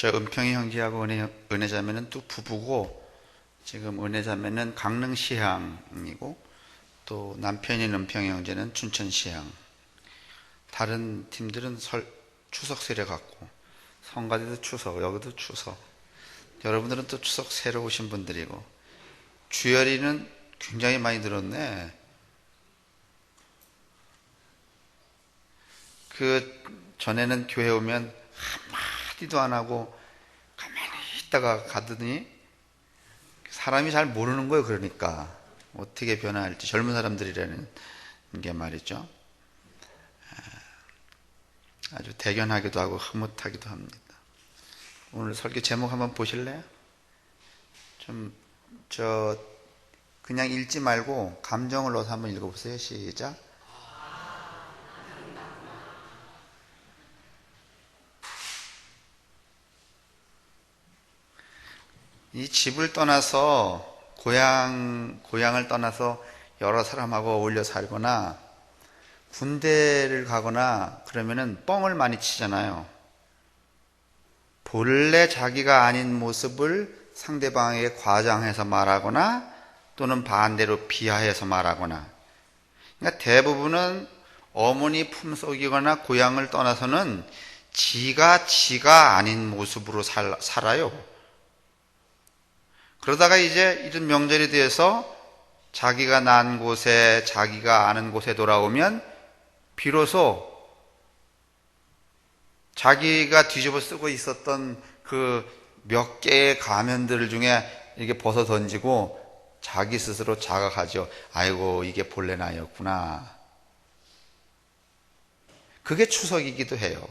저 은평이 형제하고 은혜자매는 또 부부고, 지금 은혜자매는 강릉시향이고, 또 남편인 은평이 형제는 춘천시향. 다른 팀들은 추석 세례 갖고, 성가대도 추석, 여기도 추석. 여러분들은 또 추석 새로 오신 분들이고, 주열이는 굉장히 많이 늘었네. 전에는 교회 오면 한마디도 안 하고 가만히 있다가 가더니 사람이 잘 모르는 거예요. 그러니까 어떻게 변화할지, 젊은 사람들이라는 게 말이죠. 아주 대견하기도 하고 흐뭇하기도 합니다. 오늘 설교 제목 한번 보실래요? 그냥 읽지 말고 감정을 넣어서 한번 읽어보세요. 시작. 이 집을 떠나서 고향을 떠나서 여러 사람하고 어울려 살거나 군대를 가거나 그러면은 뻥을 많이 치잖아요. 본래 자기가 아닌 모습을 상대방에게 과장해서 말하거나 또는 반대로 비하해서 말하거나. 그러니까 대부분은 어머니 품속이거나 고향을 떠나서는 지가 아닌 모습으로 살아요. 그러다가 이제 이런 명절이 되어서 자기가 난 곳에, 자기가 아는 곳에 돌아오면 비로소 자기가 뒤집어 쓰고 있었던 그 몇 개의 가면들 중에 이렇게 벗어 던지고 자기 스스로 자각하죠. 아이고, 이게 본래 나였구나. 그게 추석이기도 해요.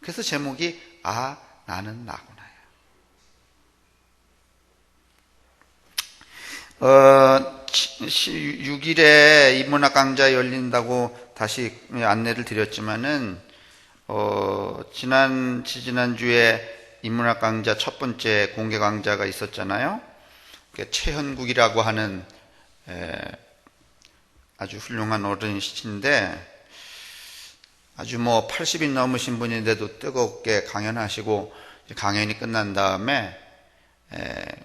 그래서 제목이 나는 나구나. 6일에 인문학 강좌 열린다고 다시 안내를 드렸지만은, 지난주에 인문학 강좌 첫 번째 공개 강좌가 있었잖아요. 최현국이라고 하는 아주 훌륭한 어른이신데, 아주 80이 넘으신 분인데도 뜨겁게 강연하시고, 강연이 끝난 다음에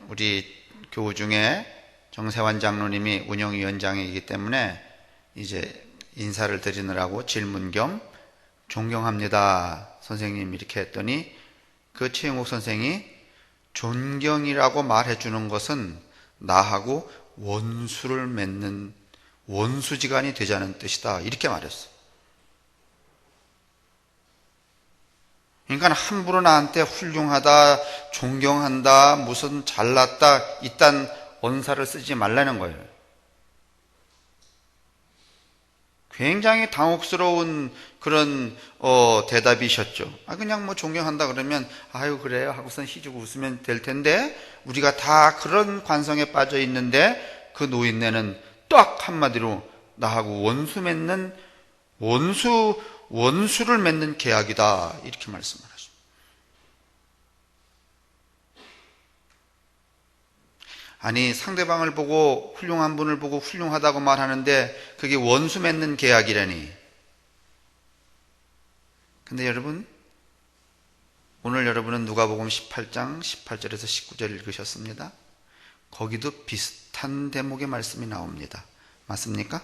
우리 교우 중에 정세환 장로님이 운영위원장이기 때문에 이제 인사를 드리느라고 질문 겸 존경합니다 선생님 이렇게 했더니, 그 최영욱 선생이 존경이라고 말해주는 것은 나하고 원수를 맺는 원수지간이 되자는 뜻이다 이렇게 말했어. 그러니까 함부로 나한테 훌륭하다, 존경한다, 무슨 잘났다 이딴 언사를 쓰지 말라는 거예요. 굉장히 당혹스러운 그런 대답이셨죠. 그냥 존경한다 그러면 아유 그래요 하고선 희죽 웃으면 될 텐데, 우리가 다 그런 관성에 빠져 있는데 그 노인네는 딱 한마디로 나하고 원수를 맺는 계약이다 이렇게 말씀을 하십니다. 아니, 상대방을 보고, 훌륭한 분을 보고 훌륭하다고 말하는데 그게 원수 맺는 계약이라니. 근데 여러분, 오늘 여러분은 누가복음 18장 18절에서 19절 읽으셨습니다. 거기도 비슷한 대목의 말씀이 나옵니다. 맞습니까?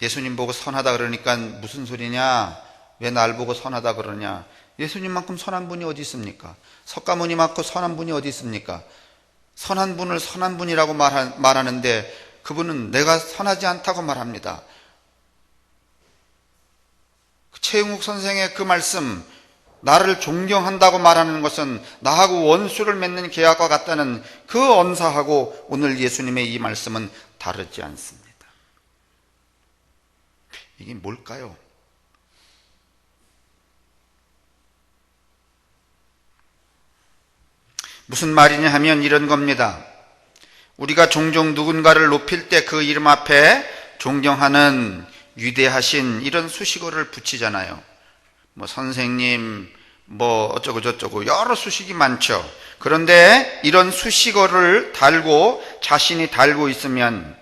예수님 보고 선하다 그러니까 무슨 소리냐? 왜 날 보고 선하다 그러냐? 예수님만큼 선한 분이 어디 있습니까? 석가모니만큼 선한 분이 어디 있습니까? 선한 분을 선한 분이라고 말하는데 그분은 내가 선하지 않다고 말합니다. 최영욱 선생의 그 말씀, 나를 존경한다고 말하는 것은 나하고 원수를 맺는 계약과 같다는 그 언사하고 오늘 예수님의 이 말씀은 다르지 않습니다. 이게 뭘까요? 무슨 말이냐 하면 이런 겁니다. 우리가 종종 누군가를 높일 때 그 이름 앞에 존경하는 위대하신 이런 수식어를 붙이잖아요. 선생님, 어쩌고 저쩌고 여러 수식이 많죠. 그런데 이런 수식어를 자신이 달고 있으면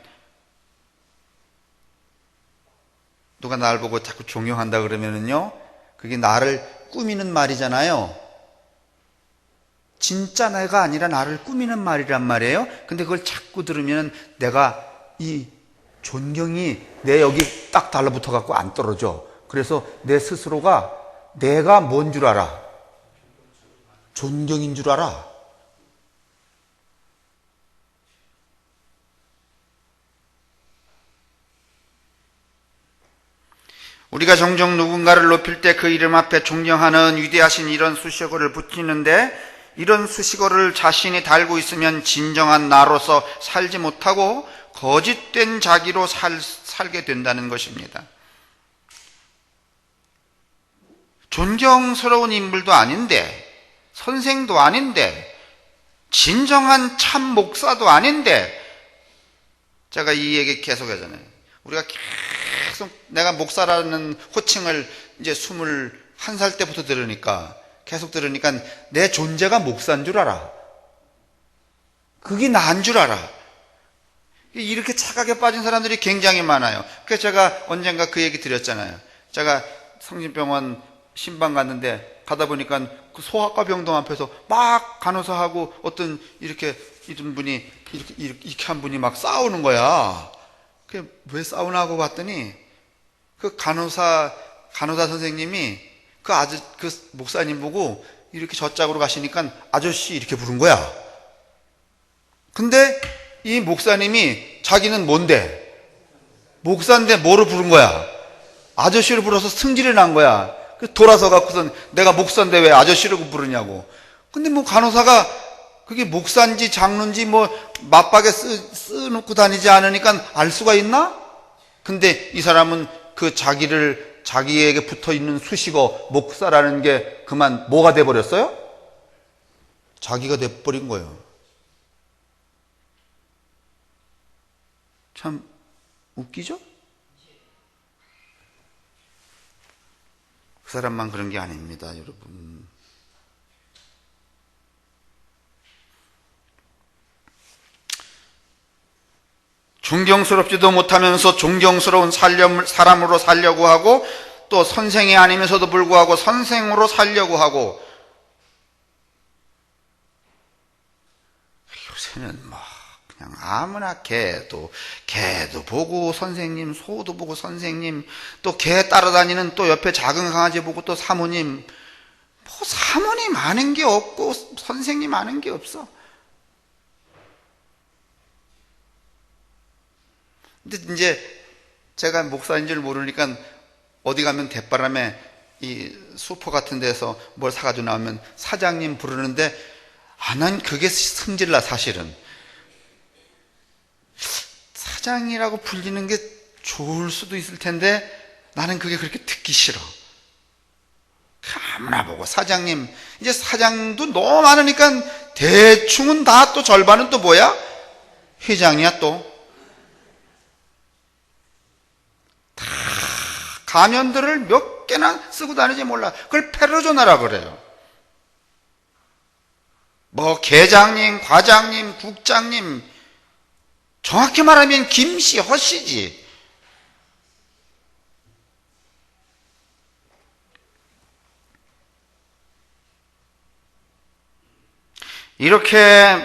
누가 나를 보고 자꾸 존경한다 그러면은요, 그게 나를 꾸미는 말이잖아요. 진짜 내가 아니라 나를 꾸미는 말이란 말이에요. 근데 그걸 자꾸 들으면 내가 이 존경이 내 여기 딱 달라붙어 갖고 안 떨어져. 그래서 내 스스로가 내가 뭔 줄 알아? 존경인 줄 알아. 우리가 종종 누군가를 높일 때 그 이름 앞에 존경하는 위대하신 이런 수식어를 붙이는데, 이런 수식어를 자신이 달고 있으면 진정한 나로서 살지 못하고 거짓된 자기로 살게 된다는 것입니다. 존경스러운 인물도 아닌데, 선생도 아닌데, 진정한 참 목사도 아닌데, 제가 이 얘기 계속 하잖아요. 우리가 계속 내가 목사라는 호칭을 이제 21살 때부터 들으니까, 계속 들으니까 내 존재가 목사인 줄 알아. 그게 나인 줄 알아. 이렇게 착각에 빠진 사람들이 굉장히 많아요. 그래서 제가 언젠가 그 얘기 드렸잖아요. 제가 성심병원 신방 갔는데 가다 보니까 그 소아과 병동 앞에서 막 간호사하고 어떤 이렇게 이런 분이 이렇게 한 분이 막 싸우는 거야. 그 왜 싸우나 하고 봤더니 그 간호사 선생님이 그 목사님 보고 이렇게 저짝으로 가시니까 아저씨 이렇게 부른 거야. 근데 이 목사님이 자기는 뭔데? 목사인데 뭐를 부른 거야? 아저씨를 불러서 승질이 난 거야. 그래서 돌아서 갖고선 내가 목사인데 왜 아저씨라고 부르냐고. 근데 뭐 간호사가 그게 목사인지 장로인지 뭐 맞박에 쓰놓고 다니지 않으니까 알 수가 있나? 근데 이 사람은 그 자기에게 붙어 있는 수식어 목사라는 게 그만 뭐가 돼버렸어요? 자기가 돼버린 거예요. 참 웃기죠? 그 사람만 그런 게 아닙니다, 여러분. 존경스럽지도 못하면서 존경스러운 사람으로 살려고 하고, 또 선생이 아니면서도 불구하고 선생으로 살려고 하고, 요새는 뭐 그냥 아무나 개도 보고 선생님, 소도 보고 선생님, 또 개 따라다니는 또 옆에 작은 강아지 보고 또 사모님, 뭐 사모님 아는 게 없고 선생님 아는 게 없어. 근데 이제 제가 목사인 줄 모르니까 어디 가면 대바람에 이 슈퍼 같은 데서 뭘 사가지고 나오면 사장님 부르는데, 난 그게 승질나. 사실은 사장이라고 불리는 게 좋을 수도 있을 텐데 나는 그게 그렇게 듣기 싫어. 아무나 보고 사장님. 이제 사장도 너무 많으니까 대충은 다 또 절반은 또 뭐야? 회장이야. 또 다 가면들을 몇 개나 쓰고 다니지 몰라. 그걸 페르조나라 그래요. 뭐 계장님, 과장님, 국장님, 정확히 말하면 김씨, 허씨지. 이렇게,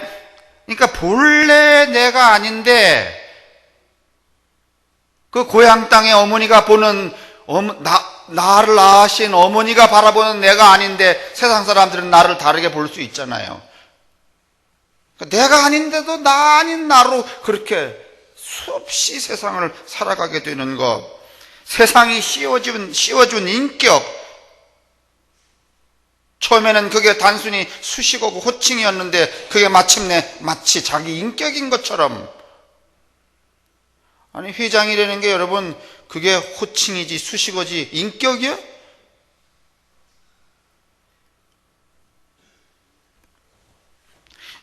그러니까 본래 내가 아닌데 그 고향 땅의 어머니가 보는 나를 낳으신 어머니가 바라보는 내가 아닌데 세상 사람들은 나를 다르게 볼 수 있잖아요. 내가 아닌데도 나 아닌 나로 그렇게 수없이 세상을 살아가게 되는 것. 세상이 씌워준 인격. 처음에는 그게 단순히 수식어고 호칭이었는데 그게 마침내 마치 자기 인격인 것처럼. 아니, 회장이라는 게 여러분 그게 호칭이지 수식어지 인격이요?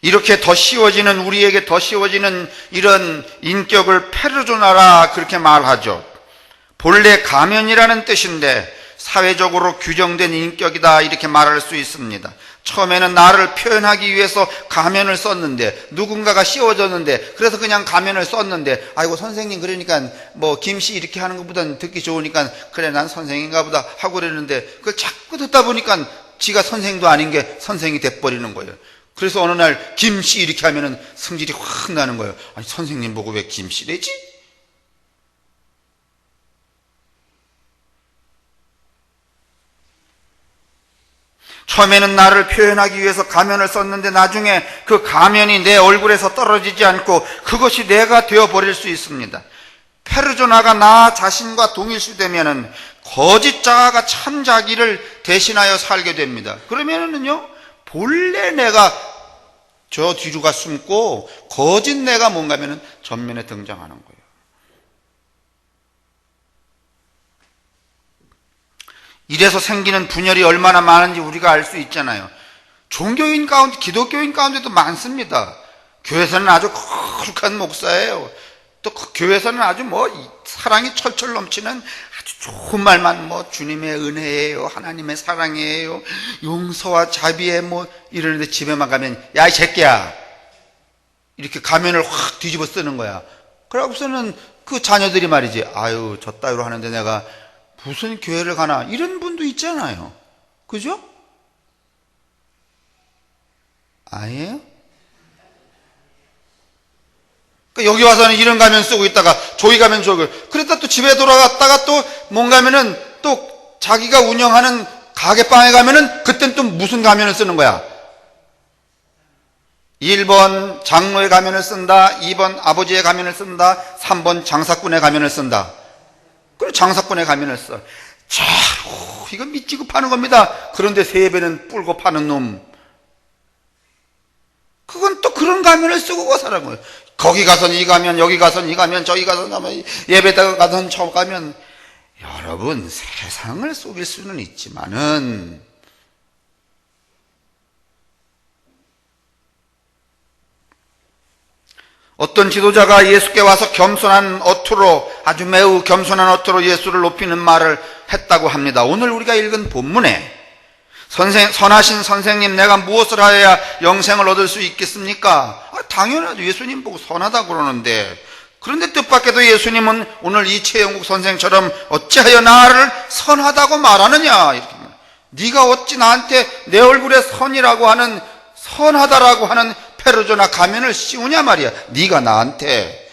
이렇게 우리에게 더 씌워지는 이런 인격을 페르조나라 그렇게 말하죠. 본래 가면이라는 뜻인데 사회적으로 규정된 인격이다 이렇게 말할 수 있습니다. 처음에는 나를 표현하기 위해서 가면을 썼는데, 누군가가 씌워줬는데, 그래서 그냥 가면을 썼는데, 아이고 선생님 그러니까 뭐 김씨 이렇게 하는 것보다는 듣기 좋으니까 그래 난 선생인가 보다 하고 그러는데, 그걸 자꾸 듣다 보니까 지가 선생도 아닌 게 선생이 돼버리는 거예요. 그래서 어느 날 김씨 이렇게 하면은 성질이 확 나는 거예요. 아니 선생님 보고 왜 김씨래지? 처음에는 나를 표현하기 위해서 가면을 썼는데 나중에 그 가면이 내 얼굴에서 떨어지지 않고 그것이 내가 되어버릴 수 있습니다. 페르조나가 나 자신과 동일시되면은 거짓 자아가 참 자기를 대신하여 살게 됩니다. 그러면은요, 본래 내가 저 뒤로가 숨고 거짓 내가 뭔가 하면은 전면에 등장하는 거예요. 이래서 생기는 분열이 얼마나 많은지 우리가 알 수 있잖아요. 종교인 가운데, 기독교인 가운데도 많습니다. 교회에서는 아주 거룩한 목사예요. 또 교회에서는 아주 뭐 사랑이 철철 넘치는 아주 좋은 말만 뭐 주님의 은혜예요, 하나님의 사랑이에요, 용서와 자비에 뭐 이러는데 집에만 가면 야 이 새끼야 이렇게 가면을 확 뒤집어 쓰는 거야. 그러고서는 그 자녀들이 말이지, 아유 저 따위로 하는데 내가 무슨 교회를 가나, 이런 분도 있잖아요. 그죠? 아니에요? 그러니까 여기 와서는 이런 가면 쓰고 있다가 저기 가면 저기, 그랬다 또 집에 돌아갔다가 또 뭔가 하면은 또 자기가 운영하는 가게방에 가면은 그땐 또 무슨 가면을 쓰는 거야? 1번 장로의 가면을 쓴다, 2번 아버지의 가면을 쓴다, 3번 장사꾼의 가면을 쓴다. 그리고 장사꾼의 가면을 써. 자, 이건 미치고 파는 겁니다. 그런데 3배는 뿔고 파는 놈, 그건 또 그런 가면을 쓰고 사는 거예요. 거기 가서는 이 가면, 여기 가서는 이 가면, 저기 가서는 예배당 가서는 저 가면. 여러분, 세상을 속일 수는 있지만은 어떤 지도자가 예수께 와서 겸손한 어투로, 아주 매우 겸손한 어투로 예수를 높이는 말을 했다고 합니다. 오늘 우리가 읽은 본문에 선하신 선생님, 내가 무엇을 하여야 영생을 얻을 수 있겠습니까? 당연하죠. 예수님 보고 선하다고 그러는데. 그런데 뜻밖에도 예수님은 오늘 이 최영국 선생처럼 어찌하여 나를 선하다고 말하느냐, 이렇게. 네가 어찌 나한테 내 얼굴에 선이라고 하는, 선하다라고 하는 페르조나 가면을 씌우냐 말이야. 네가 나한테.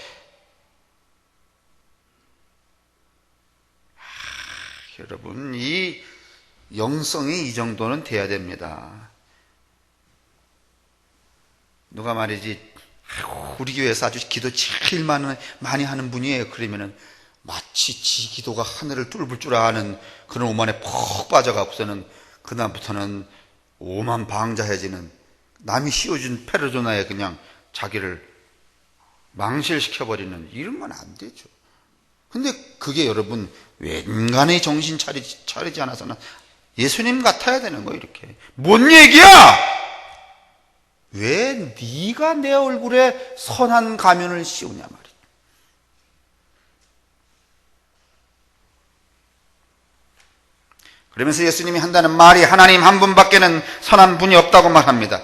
여러분, 이 영성이 이 정도는 돼야 됩니다. 누가 말이지, 우리 교회에서 아주 기도 제일 많이 하는 분이에요. 그러면은 마치 지 기도가 하늘을 뚫을 줄 아는 그런 오만에 푹 빠져갖고서는 그다음부터는 오만방자해지는, 남이 씌워준 페르조나에 그냥 자기를 망실시켜버리는, 이러면 안 되죠. 근데 그게 여러분 웬간히 정신 차리지 않아서는 예수님 같아야 되는 거예요. 이렇게. 뭔 얘기야? 왜 네가 내 얼굴에 선한 가면을 씌우냐 말이야. 그러면서 예수님이 한다는 말이, 하나님 한 분밖에는 선한 분이 없다고 말합니다.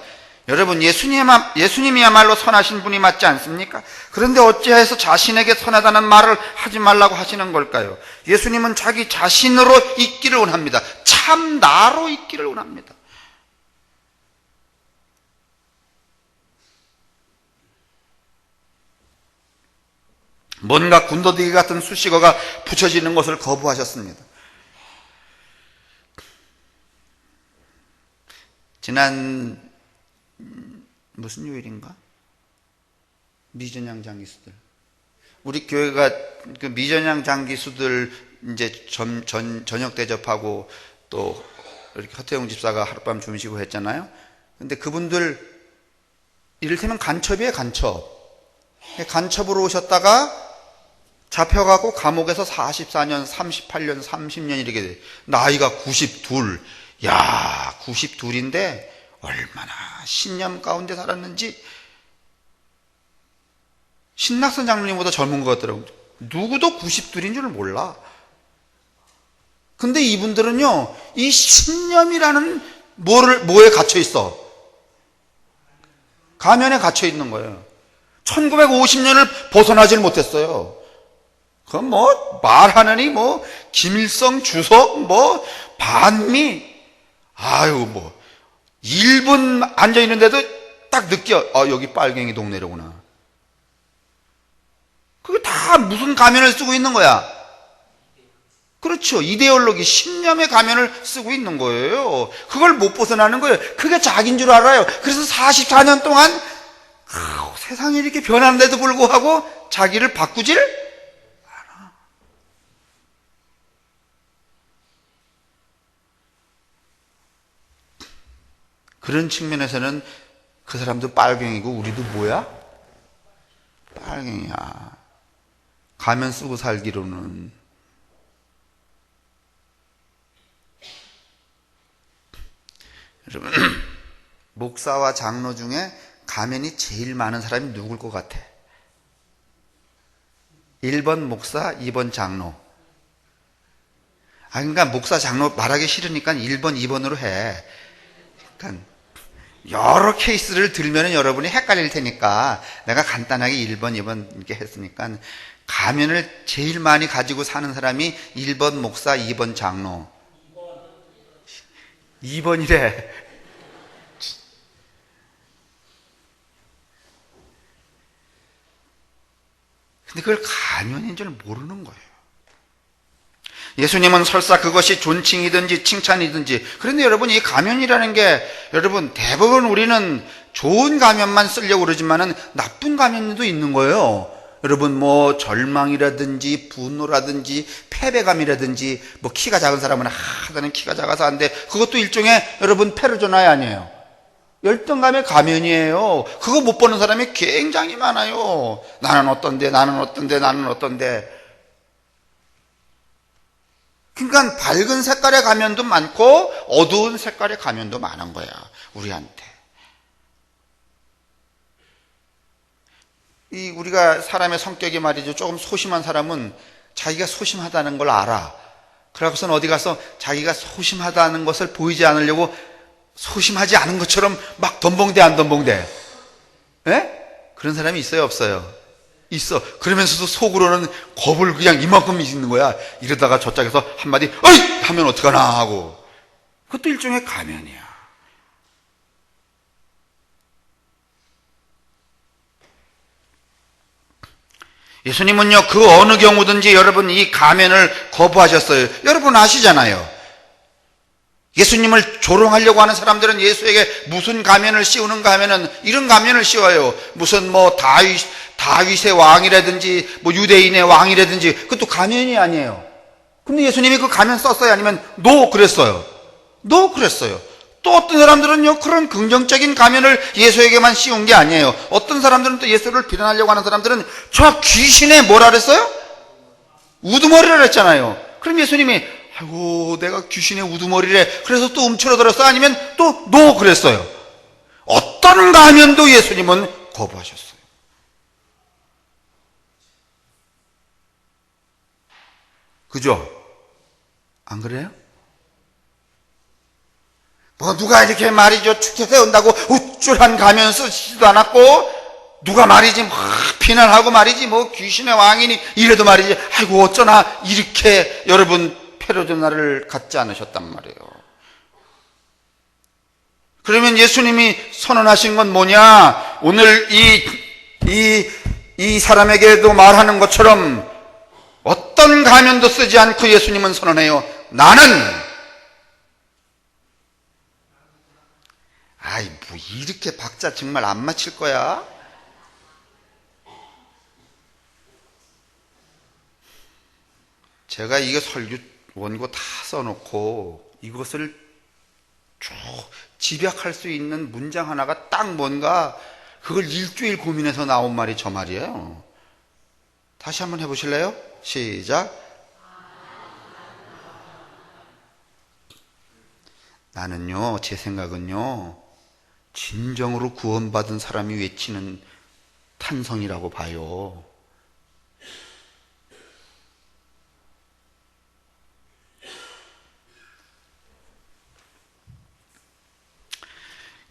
여러분, 예수님이야말로 선하신 분이 맞지 않습니까? 그런데 어찌해서 자신에게 선하다는 말을 하지 말라고 하시는 걸까요? 예수님은 자기 자신으로 있기를 원합니다. 참 나로 있기를 원합니다. 뭔가 군더더기 같은 수식어가 붙여지는 것을 거부하셨습니다. 지난 무슨 요일인가? 미전양 장기수들. 우리 교회가 그 미전양 장기수들 이제 저녁 대접하고 또 이렇게 허태용 집사가 하룻밤 주무시고 했잖아요. 근데 그분들 이를테면 간첩이에요, 간첩. 간첩으로 오셨다가 잡혀가고 감옥에서 44년, 38년, 30년 이렇게 돼. 나이가 92. 야, 92인데 얼마나 신념 가운데 살았는지. 신낙선 장로님보다 젊은 것 같더라고요. 누구도 92인 줄 몰라. 근데 이분들은요, 이 신념이라는 뭐에 갇혀 있어? 가면에 갇혀 있는 거예요. 1950년을 벗어나질 못했어요. 그건 뭐 말하느니 뭐 김일성 주석 뭐 반미 아유 뭐 1분 앉아 있는데도 딱 느껴 여기 빨갱이 동네로구나. 그게 다 무슨 가면을 쓰고 있는 거야? 그렇죠. 이데올로기 신념의 가면을 쓰고 있는 거예요. 그걸 못 벗어나는 거예요. 그게 자기인 줄 알아요. 그래서 44년 동안 세상이 이렇게 변하는데도 불구하고 자기를 바꾸질 않아. 그런 측면에서는 그 사람도 빨갱이고 우리도 뭐야? 빨갱이야. 가면 쓰고 살기로는. 여러분, 목사와 장로 중에 가면이 제일 많은 사람이 누굴 것 같아? 1번 목사, 2번 장로. 그러니까 목사, 장로 말하기 싫으니까 1번, 2번으로 해. 그러니까 여러 케이스를 들면 여러분이 헷갈릴 테니까 내가 간단하게 1번, 2번 이렇게 했으니까 가면을 제일 많이 가지고 사는 사람이 1번 목사, 2번 장로. 2번이래. 근데 그걸 가면인 줄 모르는 거예요. 예수님은 설사 그것이 존칭이든지 칭찬이든지, 그런데 여러분 이 가면이라는 게 여러분 대부분 우리는 좋은 가면만 쓰려고 그러지만은 나쁜 가면도 있는 거예요. 여러분 뭐 절망이라든지 분노라든지 패배감이라든지, 뭐 키가 작은 사람은 나는 키가 작아서 안 돼. 그것도 일종의 여러분 페르소나이 아니에요. 열등감의 가면이에요. 그거 못 보는 사람이 굉장히 많아요. 나는 어떤데, 나는 어떤데, 나는 어떤데. 그러니까 밝은 색깔의 가면도 많고 어두운 색깔의 가면도 많은 거야, 우리한테. 우리가 사람의 성격이 말이죠, 조금 소심한 사람은 자기가 소심하다는 걸 알아. 그러고선 어디 가서 자기가 소심하다는 것을 보이지 않으려고 소심하지 않은 것처럼 막 덤벙대 안 덤벙대. 예? 그런 사람이 있어요, 없어요? 있어. 그러면서도 속으로는 겁을 그냥 이만큼 있는 거야. 이러다가 저짝에서 한마디 어이! 하면 어떡하나 하고. 그것도 일종의 가면이야. 예수님은요, 그 어느 경우든지 여러분 이 가면을 거부하셨어요. 여러분 아시잖아요. 예수님을 조롱하려고 하는 사람들은 예수에게 무슨 가면을 씌우는가 하면은 이런 가면을 씌워요. 무슨 뭐 다윗의 왕이라든지 뭐 유대인의 왕이라든지, 그것도 가면이 아니에요. 근데 예수님이 그 가면 썼어요? 아니면 노 그랬어요? 노 그랬어요. 또 어떤 사람들은요, 그런 긍정적인 가면을 예수에게만 씌운 게 아니에요. 어떤 사람들은 또 예수를 비난하려고 하는 사람들은 저 귀신의 뭐라 그랬어요? 우두머리라 그랬잖아요. 그럼 예수님이 아이고 내가 귀신의 우두머리래, 그래서 또 움츠러들었어? 아니면 또 노 그랬어요? 어떤 가면도 예수님은 거부하셨어요. 그죠? 안 그래요? 뭐 누가 이렇게 말이죠, 축제 세운다고 우쭐한 가면 쓰지도 않았고, 누가 말이지 막 비난하고 말이지 뭐 귀신의 왕이니 이래도 말이지 아이고 어쩌나 이렇게 여러분 페르소나를 갖지 않으셨단 말이에요. 그러면 예수님이 선언하신 건 뭐냐? 오늘 이 사람에게도 말하는 것처럼 어떤 가면도 쓰지 않고 예수님은 선언해요. 나는 뭐 이렇게 박자 정말 안 맞힐 거야? 제가 이거 설교 원고 다 써놓고 이것을 쭉 집약할 수 있는 문장 하나가 딱 뭔가, 그걸 일주일 고민해서 나온 말이 저 말이에요. 다시 한번 해보실래요? 시작. 나는요, 제 생각은요, 진정으로 구원받은 사람이 외치는 탄성이라고 봐요.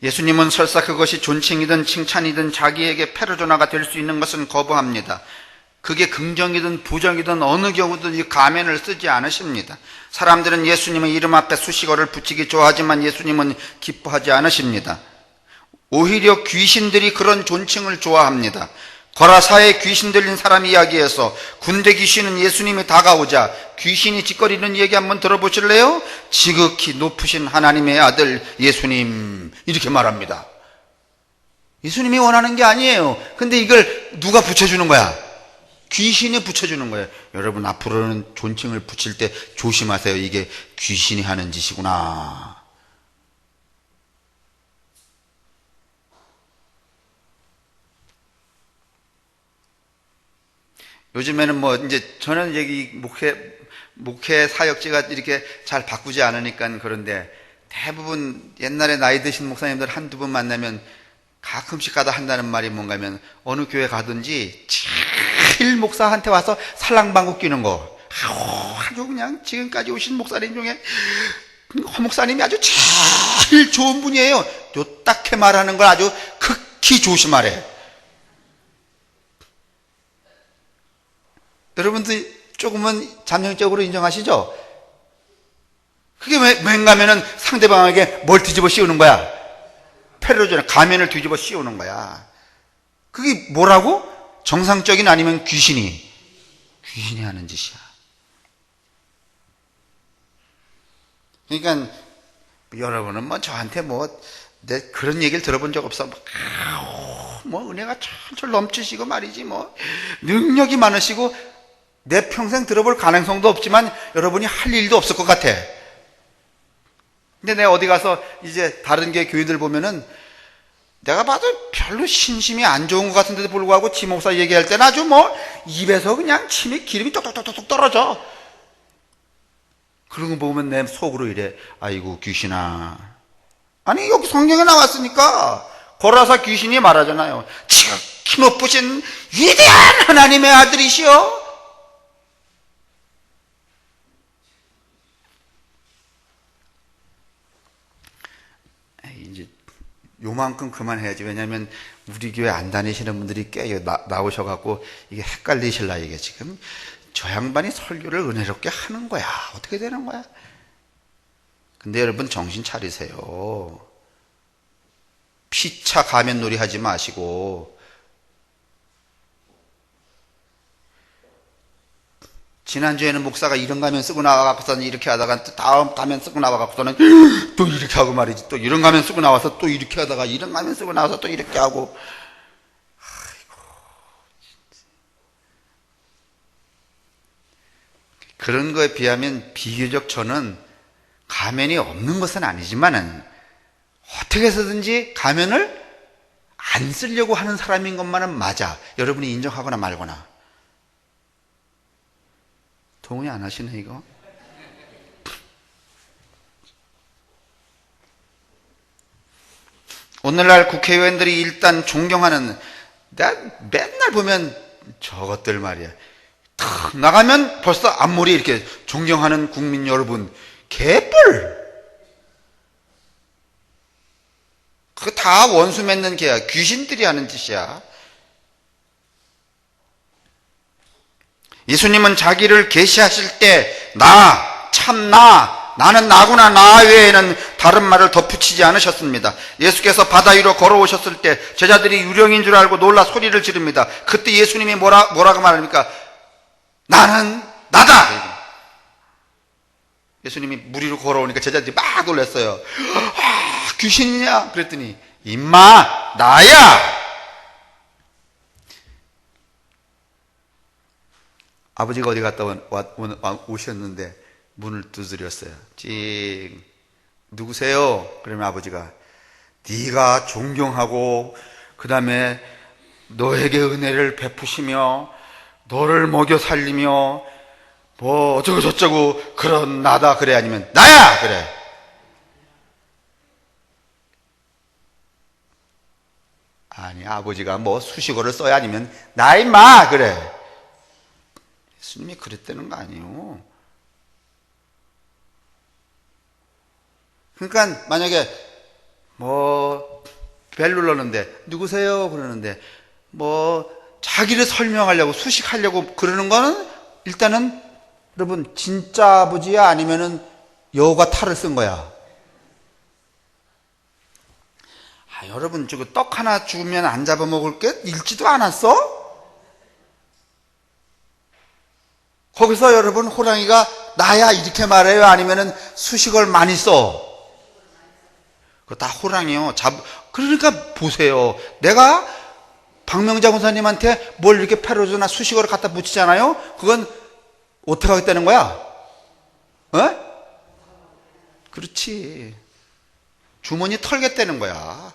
예수님은 설사 그것이 존칭이든 칭찬이든 자기에게 페르조나가 될 수 있는 것은 거부합니다. 그게 긍정이든 부정이든 어느 경우든 이 가면을 쓰지 않으십니다. 사람들은 예수님의 이름 앞에 수식어를 붙이기 좋아하지만 예수님은 기뻐하지 않으십니다. 오히려 귀신들이 그런 존칭을 좋아합니다. 거라사에 귀신 들린 사람 이야기에서 군대 귀신은 예수님이 다가오자 귀신이 짓거리는 얘기 한번 들어보실래요? 지극히 높으신 하나님의 아들 예수님, 이렇게 말합니다. 예수님이 원하는 게 아니에요. 근데 이걸 누가 붙여주는 거야? 귀신이 붙여주는 거예요. 여러분, 앞으로는 존칭을 붙일 때 조심하세요. 이게 귀신이 하는 짓이구나. 요즘에는 뭐 이제 저는 여기 목회 사역지가 이렇게 잘 바꾸지 않으니까 그런데 대부분 옛날에 나이 드신 목사님들 한두 분 만나면 가끔씩 가다 한다는 말이 뭔가 하면 어느 교회 가든지 제일 목사한테 와서 살랑방구 끼는 거. 아주 그냥 지금까지 오신 목사님 중에 허 목사님이 아주 제일 좋은 분이에요. 요 딱히 말하는 걸 아주 극히 조심하래. 여러분들 조금은 잠정적으로 인정하시죠? 그게 왠가 하면은 상대방에게 뭘 뒤집어 씌우는 거야? 페르조나, 가면을 뒤집어 씌우는 거야. 그게 뭐라고? 정상적인 아니면 귀신이 하는 짓이야. 그러니까 여러분은 뭐 저한테 내 그런 얘기를 들어본 적 없어. 은혜가 철철 넘치시고 말이지, 능력이 많으시고 내 평생 들어볼 가능성도 없지만 여러분이 할 일도 없을 것 같아. 근데 내가 어디 가서 이제 다른 게 교인들 보면은 내가 봐도 별로 신심이 안 좋은 것 같은데도 불구하고 지목사 얘기할 때는 아주 입에서 그냥 침이 기름이 뚝뚝뚝뚝 떨어져. 그런 거 보면 내 속으로 이래. 아이고 귀신아. 아니 여기 성경에 나왔으니까 고라사 귀신이 말하잖아요. 지극히 높으신 위대한 하나님의 아들이시여. 이제 요만큼 그만해야지. 왜냐하면 우리 교회 안 다니시는 분들이 꽤 나오셔갖고 이게 헷갈리실라. 이게 지금 저 양반이 설교를 은혜롭게 하는 거야, 어떻게 되는 거야? 근데 여러분 정신 차리세요. 피차 가면놀이 하지 마시고. 지난주에는 목사가 이런 가면 쓰고 나와갖고서는 이렇게 하다가 또 다음 가면 쓰고 나와갖고서는 또 이렇게 하고 말이지. 또 이런 가면 쓰고 나와서 또 이렇게 하다가 이런 가면 쓰고 나와서 또 이렇게 하고. 아이고, 그런 거에 비하면 비교적 저는 가면이 없는 것은 아니지만은 어떻게 해서든지 가면을 안 쓰려고 하는 사람인 것만은 맞아. 여러분이 인정하거나 말거나. 동의 안 하시네 이거? 오늘날 국회의원들이 일단 존경하는, 내가 맨날 보면 저것들 말이야. 탁 나가면 벌써 앞머리 이렇게 존경하는 국민 여러분, 개뿔! 그거 다 원수 맺는 개야. 귀신들이 하는 짓이야. 예수님은 자기를 계시하실 때 나는 나구나, 나 외에는 다른 말을 덧붙이지 않으셨습니다. 예수께서 바다 위로 걸어오셨을 때 제자들이 유령인 줄 알고 놀라 소리를 지릅니다. 그때 예수님이 뭐라고 말합니까? 나는 나다. 예수님이 물 위로 걸어오니까 제자들이 막 놀랐어요. 귀신이냐? 그랬더니 임마 나야. 아버지가 어디 갔다 오셨는데 문을 두드렸어요. 찡. 누구세요? 그러면 아버지가 네가 존경하고 그 다음에 너에게 은혜를 베푸시며 너를 먹여 살리며 어쩌고 저쩌고 그런 나다 그래, 아니면 나야 그래. 아니 아버지가 수식어를 써야, 아니면 나 임마 그래. 예수님이 그랬다는 거 아니에요. 그러니까 만약에 벨 누르는데 누구세요? 그러는데 뭐 자기를 설명하려고 수식하려고 그러는 거는 일단은 여러분 진짜 아버지야 아니면은 여우가 탈을 쓴 거야? 여러분 저거 떡 하나 주면 안 잡아먹을 게 읽지도 않았어? 거기서 여러분 호랑이가 나야 이렇게 말해요? 아니면은 수식어를 많이 써? 그거 다 호랑이요. 그러니까 보세요. 내가 박명자 권사님한테 뭘 이렇게 패러디나 수식어를 갖다 붙이잖아요? 그건 어떻게 하겠다는 거야? 어? 그렇지. 주머니 털겠다는 거야.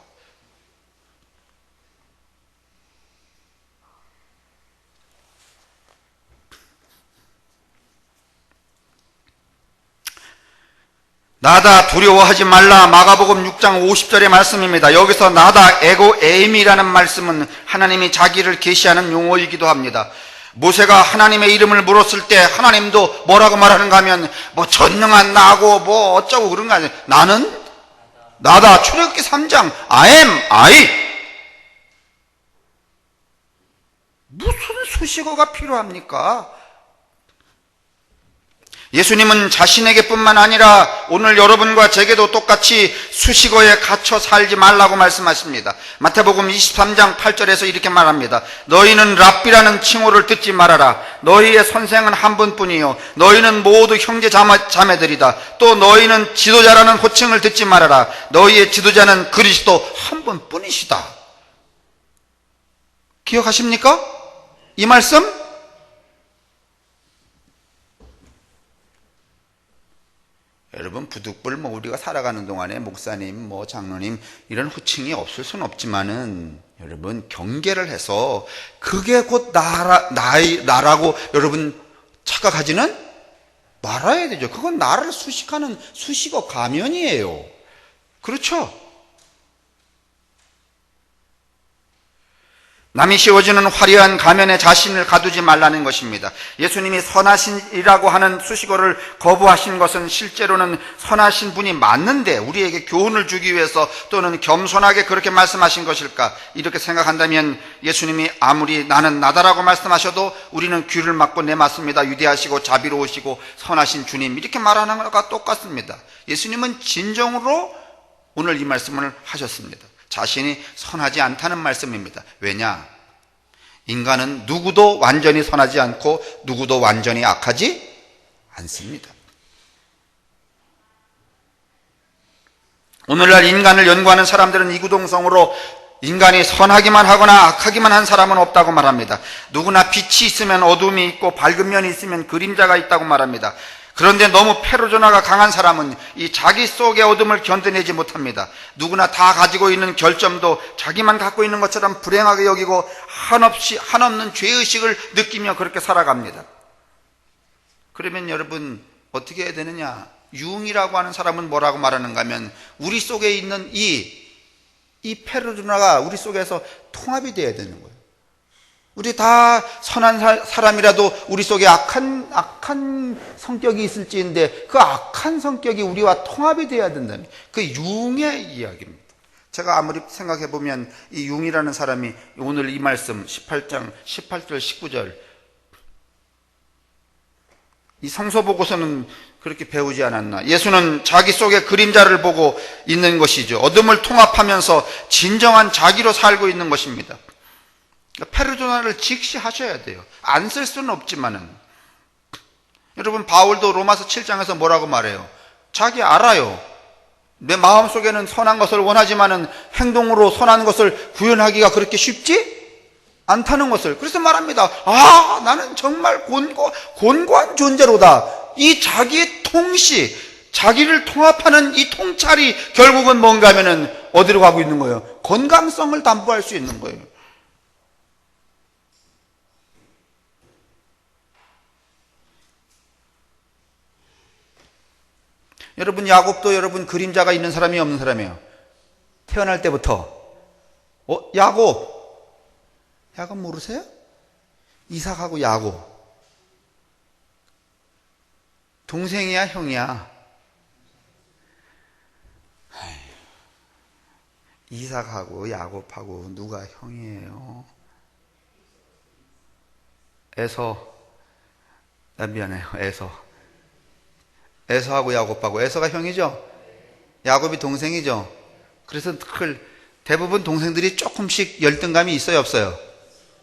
나다 두려워하지 말라. 마가복음 6장 50절의 말씀입니다. 여기서 나다 에고 에임이라는 말씀은 하나님이 자기를 계시하는 용어이기도 합니다. 모세가 하나님의 이름을 물었을 때 하나님도 뭐라고 말하는가 하면 뭐 전능한 나고 뭐 어쩌고 그런 거 아니에요. 나는 나다. 출애굽기 3장 I 무슨 수식어가 필요합니까? 예수님은 자신에게뿐만 아니라 오늘 여러분과 제게도 똑같이 수식어에 갇혀 살지 말라고 말씀하십니다. 마태복음 23장 8절에서 이렇게 말합니다. 너희는 랍비라는 칭호를 듣지 말아라. 너희의 선생은 한 분뿐이요 너희는 모두 형제 자매들이다. 또 너희는 지도자라는 호칭을 듣지 말아라. 너희의 지도자는 그리스도 한 분뿐이시다. 기억하십니까? 이 말씀? 여러분 부득불 우리가 살아가는 동안에 목사님 장로님 이런 호칭이 없을 수는 없지만은 여러분 경계를 해서 그게 곧 나라고 여러분 착각하지는 말아야 되죠. 그건 나를 수식하는 수식어 가면이에요. 그렇죠? 남이 씌워주는 화려한 가면에 자신을 가두지 말라는 것입니다. 예수님이 선하신이라고 하는 수식어를 거부하신 것은 실제로는 선하신 분이 맞는데 우리에게 교훈을 주기 위해서 또는 겸손하게 그렇게 말씀하신 것일까? 이렇게 생각한다면 예수님이 아무리 나는 나다라고 말씀하셔도 우리는 귀를 막고 내맞습니다. 위대하시고 자비로우시고 선하신 주님 이렇게 말하는 것과 똑같습니다. 예수님은 진정으로 오늘 이 말씀을 하셨습니다. 자신이 선하지 않다는 말씀입니다. 왜냐? 인간은 누구도 완전히 선하지 않고 누구도 완전히 악하지 않습니다. 오늘날 인간을 연구하는 사람들은 이구동성으로 인간이 선하기만 하거나 악하기만 한 사람은 없다고 말합니다. 누구나 빛이 있으면 어둠이 있고 밝은 면이 있으면 그림자가 있다고 말합니다. 그런데 너무 페르소나가 강한 사람은 이 자기 속의 어둠을 견뎌내지 못합니다. 누구나 다 가지고 있는 결점도 자기만 갖고 있는 것처럼 불행하게 여기고 한없는 죄의식을 느끼며 그렇게 살아갑니다. 그러면 여러분 어떻게 해야 되느냐? 융이라고 하는 사람은 뭐라고 말하는가 하면 우리 속에 있는 이 페르소나가 우리 속에서 통합이 돼야 되는 거예요. 우리 다 선한 사람이라도 우리 속에 악한 성격이 있을지인데 그 악한 성격이 우리와 통합이 돼야 된다는 그 융의 이야기입니다. 제가 아무리 생각해 보면 이 융이라는 사람이 오늘 이 말씀 18장 18절 19절 이 성서 보고서는 그렇게 배우지 않았나. 예수는 자기 속의 그림자를 보고 있는 것이죠. 어둠을 통합하면서 진정한 자기로 살고 있는 것입니다. 페르소나를 직시하셔야 돼요. 안 쓸 수는 없지만은. 여러분 바울도 로마서 7장에서 뭐라고 말해요? 자기 알아요. 내 마음속에는 선한 것을 원하지만은 행동으로 선한 것을 구현하기가 그렇게 쉽지 않다는 것을. 그래서 말합니다. 나는 정말 곤고한 존재로다. 이 자기의 통시, 자기를 통합하는 이 통찰이 결국은 뭔가 하면은 어디로 가고 있는 거예요? 건강성을 담보할 수 있는 거예요. 여러분 야곱도 여러분 그림자가 있는 사람이 없는 사람이에요. 태어날 때부터. 야곱 모르세요? 이삭하고 야곱 동생이야 형이야? 이삭하고 야곱하고 누가 형이에요? 미안해요. 에서하고 야곱하고. 에서가 형이죠? 야곱이 동생이죠? 그래서 대부분 동생들이 조금씩 열등감이 있어요, 없어요?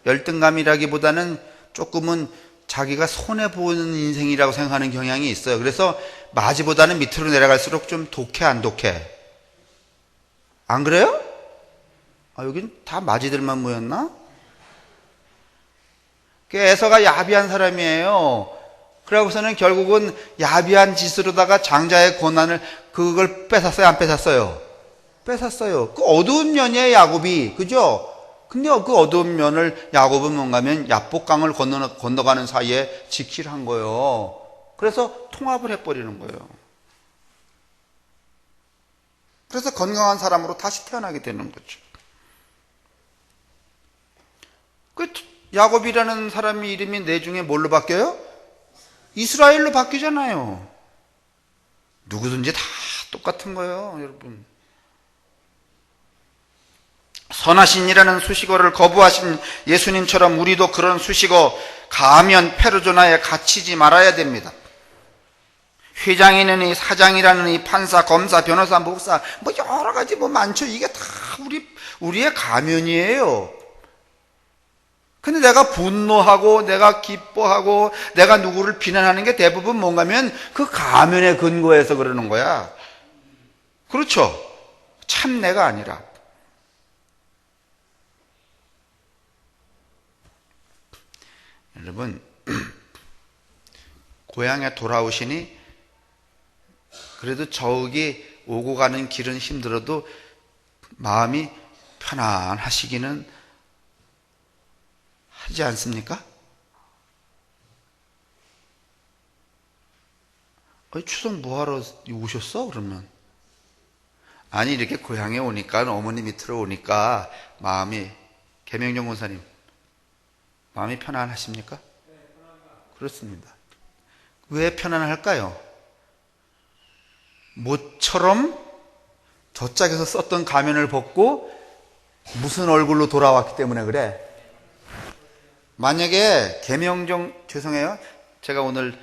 열등감이라기보다는 조금은 자기가 손해보는 인생이라고 생각하는 경향이 있어요. 그래서 마지보다는 밑으로 내려갈수록 좀 독해, 안 독해? 안 그래요? 여긴 다 마지들만 모였나? 에서가 야비한 사람이에요. 그러고서는 결국은 야비한 짓으로다가 장자의 고난을 그걸 뺏었어요, 안 뺏었어요? 뺏었어요. 그 어두운 면이에요, 야곱이. 그죠? 근데 그 어두운 면을 야곱은 뭔가면 야복강을 건너가는 사이에 지키려 한 거예요. 그래서 통합을 해버리는 거예요. 그래서 건강한 사람으로 다시 태어나게 되는 거죠. 야곱이라는 사람이 이름이 내중에 뭘로 바뀌어요? 이스라엘로 바뀌잖아요. 누구든지 다 똑같은 거예요, 여러분. 선하신이라는 수식어를 거부하신 예수님처럼 우리도 그런 수식어 가면 페르조나에 갇히지 말아야 됩니다. 회장이느니 사장이라느니 판사, 검사, 변호사, 목사 뭐 여러 가지 뭐 많죠. 이게 다 우리의 가면이에요. 근데 내가 분노하고 내가 기뻐하고 내가 누구를 비난하는 게 대부분 뭔가면 그 가면에 근거해서 그러는 거야. 그렇죠? 참 내가 아니라. 여러분, 고향에 돌아오시니 그래도 저기 오고 가는 길은 힘들어도 마음이 편안하시기는 하지 않습니까? 추석 뭐하러 오셨어? 그러면 아니 이렇게 고향에 오니까 어머니 밑으로 오니까 마음이 계명정 권사님 마음이 편안하십니까? 그렇습니다. 왜 편안할까요? 모처럼 저 짝에서 썼던 가면을 벗고 무슨 얼굴로 돌아왔기 때문에 그래. 만약에 계명정 죄송해요. 제가 오늘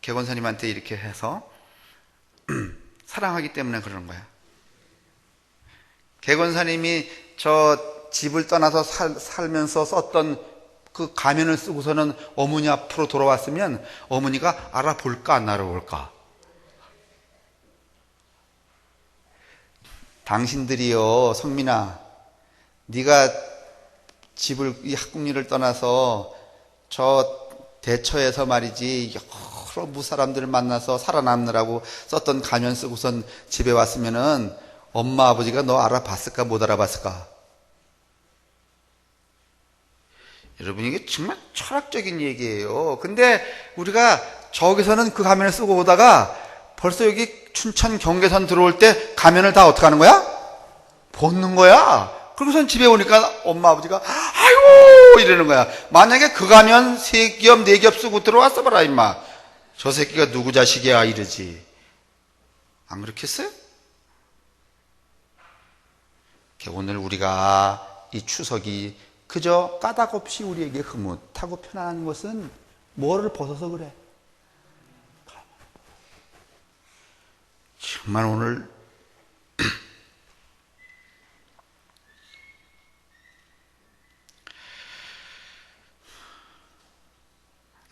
개권사님한테 이렇게 해서 사랑하기 때문에 그러는 거야. 개권사님이 저 집을 떠나서 살면서 썼던 그 가면을 쓰고서는 어머니 앞으로 돌아왔으면 어머니가 알아볼까 안 알아볼까? 당신들이요, 성민아, 네가 집을 이 학국리를 떠나서 저 대처에서 말이지 여러 무사람들을 만나서 살아남느라고 썼던 가면 쓰고선 집에 왔으면은 엄마 아버지가 너 알아봤을까 못 알아봤을까? 여러분 이게 정말 철학적인 얘기예요. 근데 우리가 저기서는 그 가면을 쓰고 오다가 벌써 여기 춘천 경계선 들어올 때 가면을 다 어떻게 하는 거야? 벗는 거야. 그러고선 집에 오니까 엄마 아버지가 아이고 이러는 거야. 만약에 그 가면 3겹 4겹 쓰고 들어왔어 봐라 임마. 저 새끼가 누구 자식이야 이러지. 안 그렇겠어요? 오늘 우리가 이 추석이 그저 까닭없이 우리에게 흐뭇하고 편안한 것은 뭐를 벗어서 그래? 정말 오늘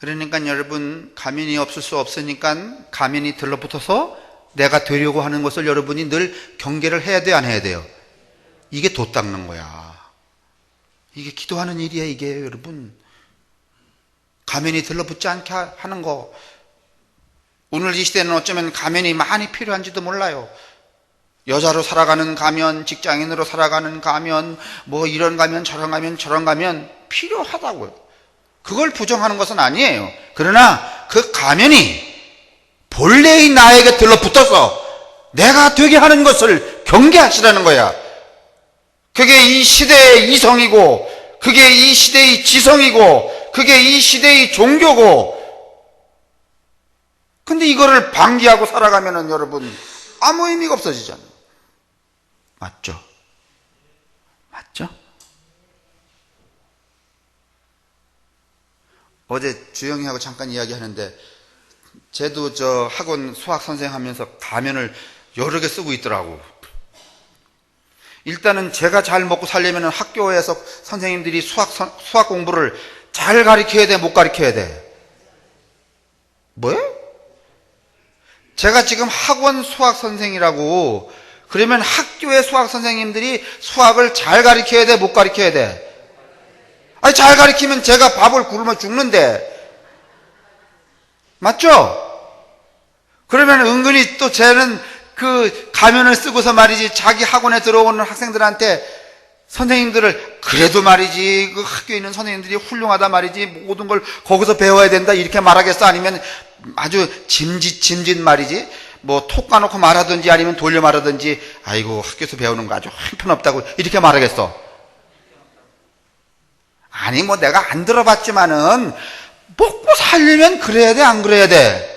그러니까 여러분 가면이 없을 수 없으니까 가면이 들러붙어서 내가 되려고 하는 것을 여러분이 늘 경계를 해야 돼요, 안 해야 돼요? 이게 돛 닦는 거야. 이게 기도하는 일이야, 이게 여러분. 가면이 들러붙지 않게 하는 거. 오늘 이 시대는 어쩌면 가면이 많이 필요한지도 몰라요. 여자로 살아가는 가면, 직장인으로 살아가는 가면, 뭐 이런 가면, 저런 가면, 저런 가면 필요하다고요. 그걸 부정하는 것은 아니에요. 그러나 그 가면이 본래의 나에게 들러붙어서 내가 되게 하는 것을 경계하시라는 거야. 그게 이 시대의 이성이고, 그게 이 시대의 지성이고, 그게 이 시대의 종교고. 근데 이거를 방기하고 살아가면은 여러분 아무 의미가 없어지잖아요. 맞죠? 맞죠? 어제 주영이하고 잠깐 이야기하는데 쟤도 저 학원 수학 선생 하면서 가면을 여러 개 쓰고 있더라고. 일단은 제가 잘 먹고 살려면 학교에서 선생님들이 수학 공부를 잘 가르쳐야 돼, 못 가르쳐야 돼? 뭐요? 제가 지금 학원 수학 선생이라고. 그러면 학교의 수학 선생님들이 수학을 잘 가르쳐야 돼, 못 가르쳐야 돼? 아니, 잘 가르치면 제가 밥을 굶어 죽는데. 맞죠? 그러면 은근히 또 쟤는 그 가면을 쓰고서 말이지, 자기 학원에 들어오는 학생들한테 선생님들을 그래도 말이지, 그 학교에 있는 선생님들이 훌륭하다 말이지, 모든 걸 거기서 배워야 된다 이렇게 말하겠어? 아니면 아주 짐짓 말이지, 뭐 톡 까놓고 말하든지 아니면 돌려 말하든지, 아이고 학교에서 배우는 거 아주 형편없다고 이렇게 말하겠어? 아니, 뭐 내가 안 들어봤지만은 먹고 살려면 그래야 돼, 안 그래야 돼?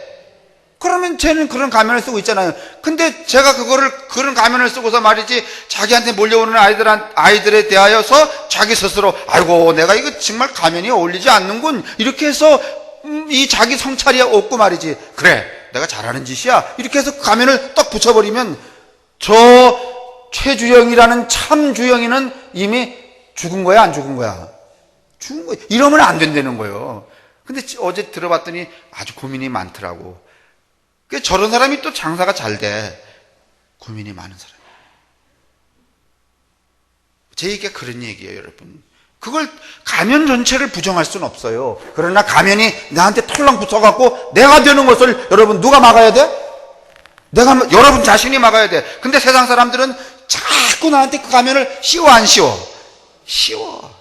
그러면 쟤는 그런 가면을 쓰고 있잖아요. 근데 제가 그런 가면을 쓰고서 말이지, 자기한테 몰려오는 아이들에 대하여서 자기 스스로, 아이고, 내가 이거 정말 가면이 어울리지 않는군. 이렇게 해서, 이 자기 성찰이 없고 말이지. 그래, 내가 잘하는 짓이야. 이렇게 해서 가면을 딱 붙여버리면, 저 최주영이라는 참 주영이는 이미 죽은 거야, 안 죽은 거야? 죽은 거야. 이러면 안 된다는 거예요. 근데 어제 들어봤더니 아주 고민이 많더라고. 저런 사람이 또 장사가 잘 돼. 고민이 많은 사람. 제 얘기가 그런 얘기예요, 여러분. 그걸 가면 전체를 부정할 수는 없어요. 그러나 가면이 나한테 털랑 붙어갖고 내가 되는 것을 여러분 누가 막아야 돼? 여러분 자신이 막아야 돼. 근데 세상 사람들은 자꾸 나한테 그 가면을 씌워, 안 씌워? 씌워.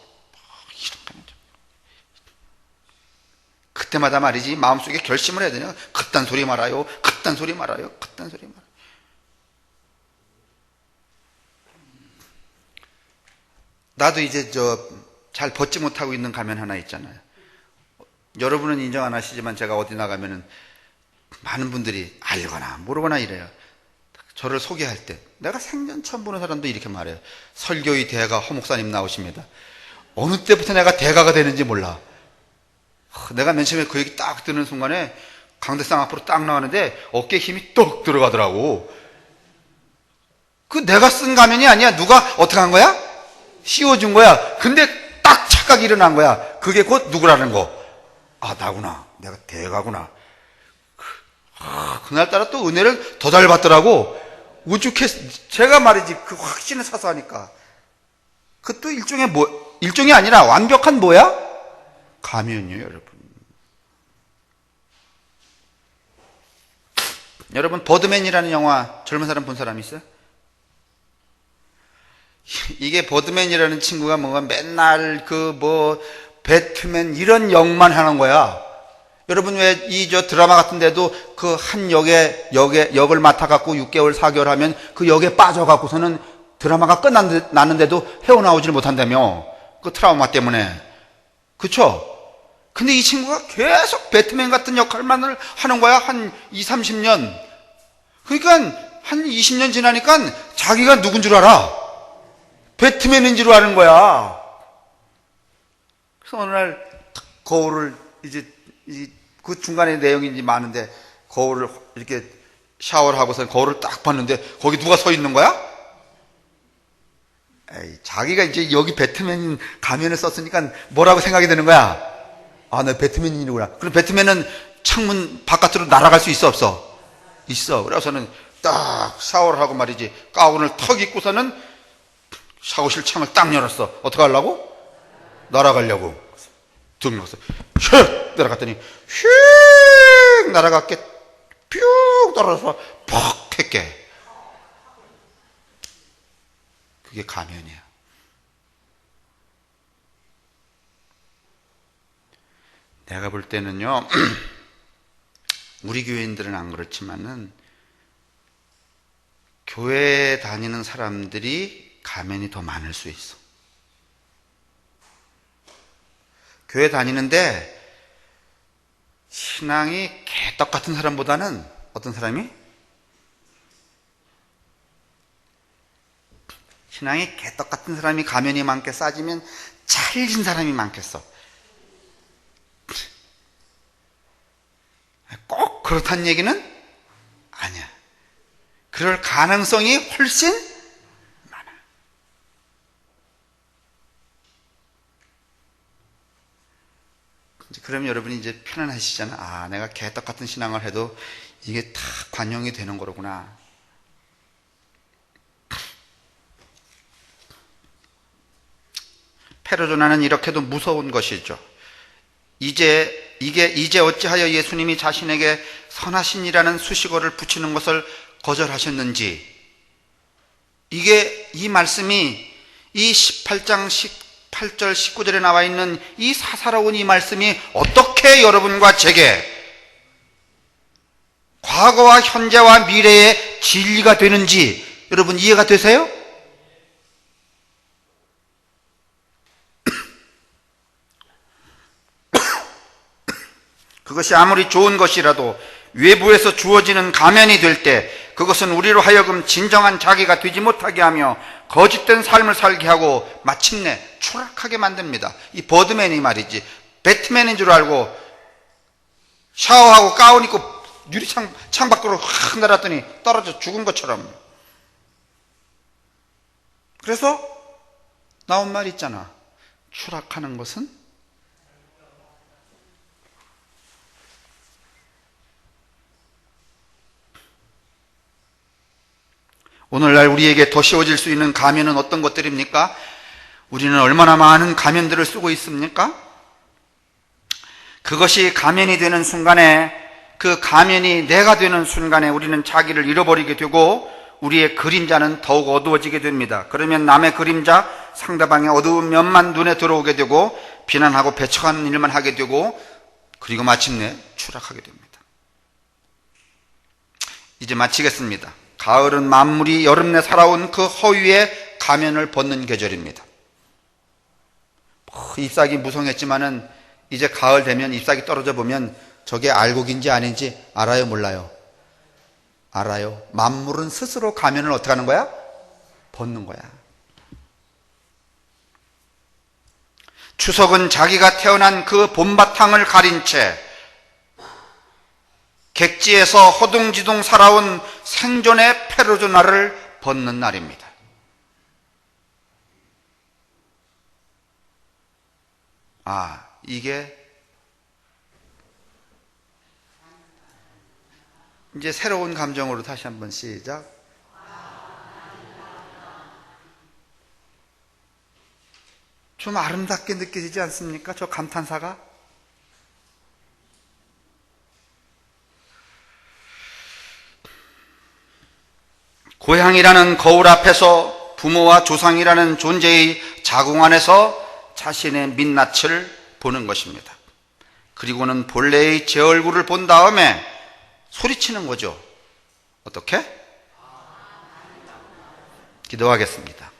그때마다 말이지, 마음속에 결심을 해야 되냐? 그딴 소리 말아요. 그딴 소리 말아요. 그딴 소리 말아요. 나도 이제 잘 벗지 못하고 있는 가면 하나 있잖아요. 여러분은 인정 안 하시지만 제가 어디 나가면은 많은 분들이 알거나 모르거나 이래요. 저를 소개할 때 내가 생전 처음 보는 사람도 이렇게 말해요. 설교의 대가 허 목사님 나오십니다. 어느 때부터 내가 대가가 되는지 몰라. 내가 맨 처음에 그 얘기 딱 듣는 순간에 강대상 앞으로 딱 나가는데 어깨에 힘이 떡 들어가더라고. 그 내가 쓴 가면이 아니야. 누가 어떻게 한 거야? 씌워준 거야. 근데 딱 착각이 일어난 거야. 그게 곧 누구라는 거. 아, 나구나. 내가 대가구나. 그날따라 또 은혜를 더 잘 받더라고. 제가 말이지, 그 확신을 사서 하니까. 그것도 일종이 아니라 완벽한 뭐야? 가면이에요, 여러분. 여러분, 버드맨이라는 영화 젊은 사람 본 사람 있어요? 이게 버드맨이라는 친구가 뭔가 맨날 배트맨 이런 역만 하는 거야. 여러분, 왜 드라마 같은 데도 그 한 역을 맡아갖고 6개월, 4개월 하면 그 역에 빠져갖고서는 드라마가 끝났는데도 헤어나오질 못한다며. 그 트라우마 때문에. 그쵸? 근데 이 친구가 계속 배트맨 같은 역할만을 하는 거야. 한 20, 30년. 그러니까 한 20년 지나니까 자기가 누군 줄 알아. 배트맨인 줄 아는 거야. 그래서 어느 날 거울을 그 중간에 내용이 많은데 거울을 이렇게 샤워를 하고서 거울을 딱 봤는데 거기 누가 서 있는 거야? 자기가 이제 여기 배트맨 가면을 썼으니까 뭐라고 생각이 되는 거야? 아, 나 배트맨이구나. 그럼 배트맨은 창문 바깥으로 날아갈 수 있어, 없어? 있어. 그래서는 딱 샤워를 하고 말이지, 가운을 턱 입고서는 샤워실 창을 딱 열었어. 어떻게 하려고? 날아가려고. 등 넣었어. 슉! 날아갔더니 휙! 날아갔게 뿅! 떨어져서 퍽! 했게. 그게 가면이야. 내가 볼 때는요, 우리 교회인들은 안 그렇지만은 교회 다니는 사람들이 가면이 더 많을 수 있어. 교회 다니는데 신앙이 개떡 같은 사람보다는 어떤 사람이? 신앙이 개떡 같은 사람이 가면이 많게 싸지면 찰진 사람이 많겠어. 꼭 그렇다는 얘기는 아니야. 그럴 가능성이 훨씬 많아. 그러면 여러분이 이제 편안하시잖아. 아, 내가 개떡 같은 신앙을 해도 이게 다 관용이 되는 거로구나. 페르소나는 이렇게도 무서운 것이죠. 이제 어찌하여 예수님이 자신에게 선하신이라는 수식어를 붙이는 것을 거절하셨는지, 이 말씀이 이 18장 18절 19절에 나와 있는 이 사사로운 이 말씀이 어떻게 여러분과 제게 과거와 현재와 미래의 진리가 되는지 여러분 이해가 되세요? 그것이 아무리 좋은 것이라도 외부에서 주어지는 가면이 될 때 그것은 우리로 하여금 진정한 자기가 되지 못하게 하며 거짓된 삶을 살게 하고 마침내 추락하게 만듭니다. 이 버드맨이 말이지, 배트맨인 줄 알고 샤워하고 가운 입고 유리창 밖으로 확 날았더니 떨어져 죽은 것처럼. 그래서 나온 말 있잖아. 추락하는 것은 오늘날 우리에게 더 씌워질 수 있는 가면은 어떤 것들입니까? 우리는 얼마나 많은 가면들을 쓰고 있습니까? 그것이 가면이 되는 순간에, 그 가면이 내가 되는 순간에 우리는 자기를 잃어버리게 되고 우리의 그림자는 더욱 어두워지게 됩니다. 그러면 남의 그림자, 상대방의 어두운 면만 눈에 들어오게 되고 비난하고 배척하는 일만 하게 되고 그리고 마침내 추락하게 됩니다. 이제 마치겠습니다. 가을은 만물이 여름내 살아온 그 허위의 가면을 벗는 계절입니다. 잎사귀 무성했지만은 이제 가을 되면 잎사귀 떨어져 보면 저게 알곡인지 아닌지 알아요, 몰라요? 알아요. 만물은 스스로 가면을 어떻게 하는 거야? 벗는 거야. 추석은 자기가 태어난 그 봄바탕을 가린 채 객지에서 허둥지둥 살아온 생존의 페르소나를 벗는 날입니다. 아, 이게 이제 새로운 감정으로 다시 한번 시작. 좀 아름답게 느껴지지 않습니까? 저 감탄사가? 고향이라는 거울 앞에서 부모와 조상이라는 존재의 자궁 안에서 자신의 민낯을 보는 것입니다. 그리고는 본래의 제 얼굴을 본 다음에 소리치는 거죠. 어떻게? 기도하겠습니다.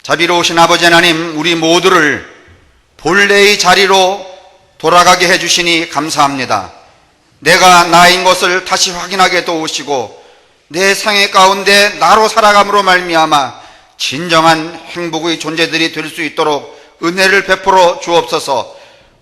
자비로우신 아버지 하나님, 우리 모두를 본래의 자리로 돌아가게 해주시니 감사합니다. 내가 나인 것을 다시 확인하게 도우시고 내 생애 가운데 나로 살아감으로 말미암아 진정한 행복의 존재들이 될 수 있도록 은혜를 베풀어 주옵소서.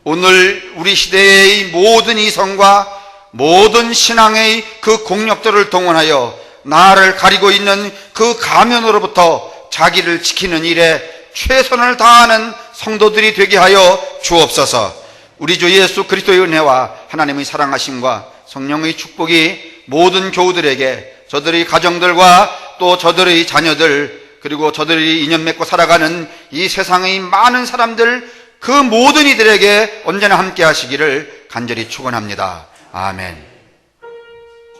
오늘 우리 시대의 모든 이성과 모든 신앙의 그 공력들을 동원하여 나를 가리고 있는 그 가면으로부터 자기를 지키는 일에 최선을 다하는 성도들이 되게 하여 주옵소서. 우리 주 예수 그리스도의 은혜와 하나님의 사랑하심과 성령의 축복이 모든 교우들에게, 저들의 가정들과 또 저들의 자녀들, 그리고 저들이 인연 맺고 살아가는 이 세상의 많은 사람들, 그 모든 이들에게 언제나 함께 하시기를 간절히 축원합니다. 아멘.